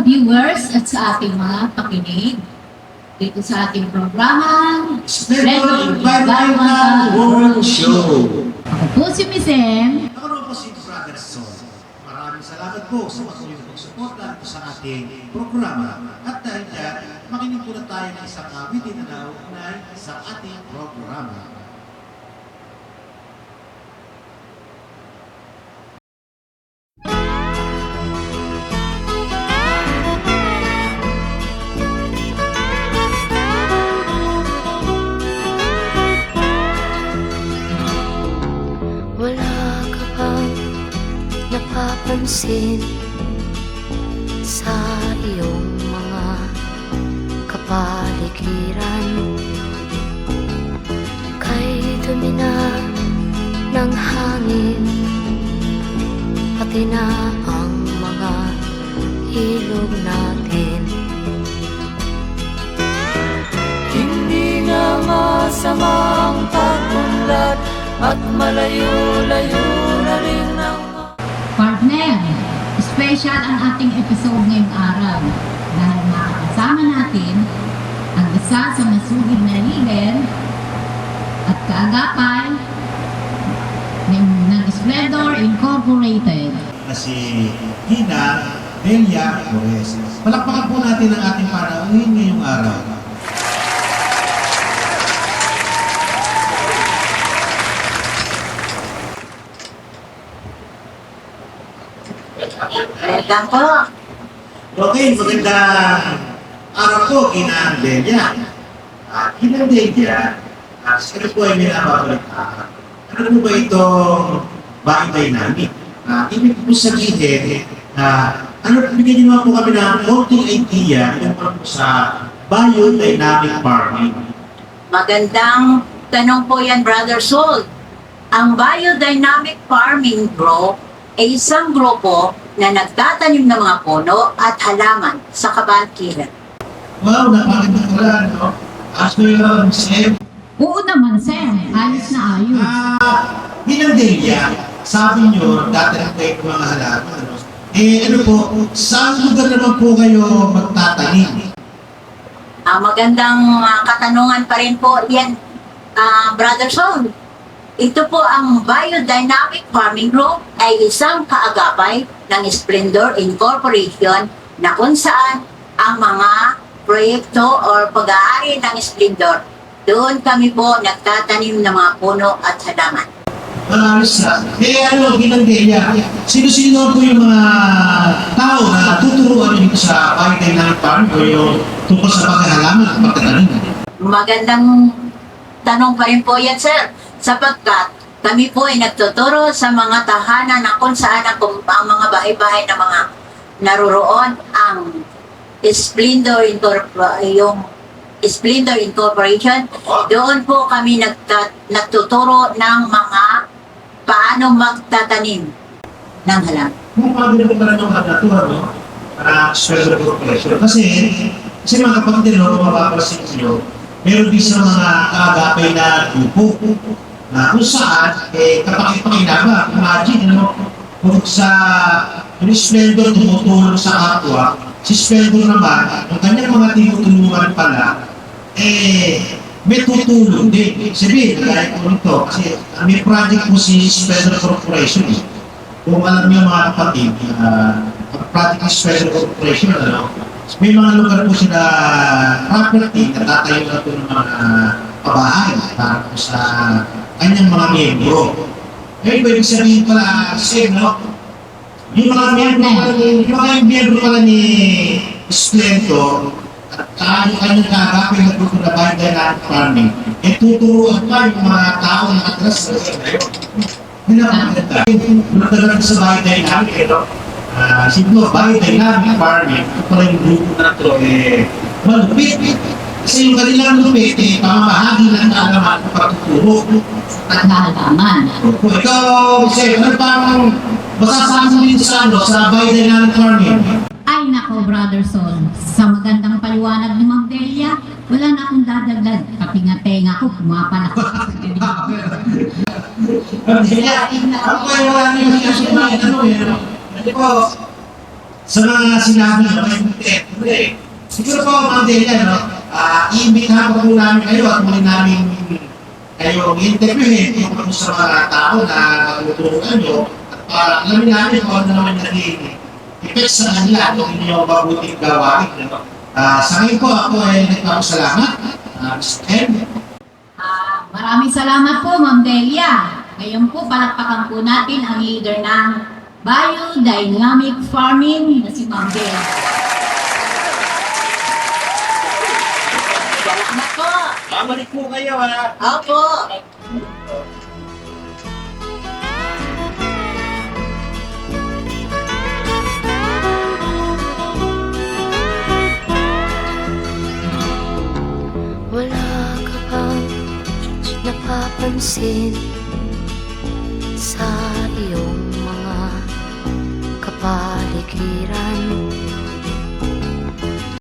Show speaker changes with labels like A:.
A: viewers at sa ating mga pakinig dito sa ating programang
B: Splendor Environmental World Show.
A: Ako po si Miss M.
B: Ako naman po si Brother Sol. Maraming salamat po sa patuloy na pagsuporta sa ating programa. At dahil dyan, makinig po na tayo ng isang awitin na nauugnay sa ating programa.
C: Wala ka bang napapansin sa iyong mga kapaligiran? Kay dumi na ng hangin, pati na ang mga ilog natin. Hindi na masamang pag-unlad at malayo-layo na rin ang
A: Partner, special ang ating episode ngayong araw dahil makakasama natin ang isa sa masugid na leader at kaagapay ng Splendor Incorporated.
B: Na si Gina Delia Torres. Palakpakan po natin ang ating panauhin ngayong araw.
D: Welcome po.
B: Okay, magandang araw po, Gina Delia. Gina Delia, ito po ay may nababalita. Ano po ba itong biodynamic? Ibig po sabihin na bigyan niyo naman po kami ng konting idea tungkol po sa biodynamic farming.
D: Magandang tanong po yan, Brother Sol. Ang biodynamic farming group ay isang grupo na nagtatanim ng mga puno at halaman sa kabakiran.
B: Wow, napakaganda pala, no? As we say,
A: Oo naman, Sam. Ayos na ayos.
B: Ginang Delia, sabi nyo, datanim kayo ng mga halaman, no? Ano po, saan lugar naman po kayo magtatanim?
D: Magandang katanungan pa rin po yan, Brother Sol. Ito po ang Biodynamic Farming Group ay isang kaagapay ng Splendor Incorporation na kung saan ang mga proyekto o pag-aari ng Splendor, doon kami po nagtatanim ng mga puno at halaman.
B: Ayos na. Ginang Delia, sino-sino po yung mga tao na tuturuan nyo dito sa biodynamic farming o yung tungkol sa pagkahalaman at pagtatanim?
D: Magandang tanong pa rin po yan, sir. Sapagkat kami po ay nagtuturo sa mga tahanan na kung saan ang mga bahay-bahay na mga naroroon ang Splendor Incorporation. Doon po kami nagtuturo ng mga paano magtatanim ng halaman.
B: Kung paano na pala nung natuwa, no? Special corporation. Kasi mga kapatid, no, kung mapapasin nyo, meron din sa mga kaagapay na grupo na kung saan, kapakipakinaga. Imagine, ano, kung sa Splendor tumutulong sa kapwa, si Splendor naman, ang kanyang mga tinutulungan pala, may tutulong din. Sabihin, kaya ko nito, kasi may project po si Splendor Corporation. Kung alam niyo mga kapatid, project ng Splendor Corporation, ano, may mga lugar po sila property na tatayo na po ng mga pabahay para po sa kanyang mga miyembro. Ngayon ba, ibig sabihin pala, same, no? Yung mga miyembro pala ni Splendor at yung kanyang kakapin na grupo na biodynamic farming, tuturuan pa yung mga tao na atras na sa ngayon. Hindi na maganda. Nagtagal sa biodynamic, no? Siguro, biodynamic farming, ito pala yung grupo na ito, malupit. Kasi yung kanilang lupit, pamamahagi ng kaalaman ng pagtuturo.
A: Halaman.
B: Ikaw, Sir, ano pang masasabi din sa biodynamic farming?
A: Ay nako, Brother Sol. Sa magandang paliwanag ni Ma'am Delia, wala na akong dadagdag. Pati nga tenga ko, pumapalak.
B: Ako ay wala na yung sinasabi ano eh. Hindi po, sa mga sinabi nyo, siguro po, Ma'am Delia, no, iimbitahan po namin kayo at muli namin kayo interviewin tungkol sa mga tao na matutulungan nyo at para alamin namin kung ano naman naging effect sa kanila kung inyong mabuting gawain. No? Sa ngayon po, ako ay nagpapasalamat. Mr. Ken.
A: Maraming salamat po, Ma'am Delia. Ngayon po, palakpakan po natin ang leader ng Biodynamic Farming na si Ma'am Delia.
D: Salamat po.
B: Babalik po kayo, ha?
D: Opo.
C: Wala ka bang napapansin sa iyong mga kapaligiran?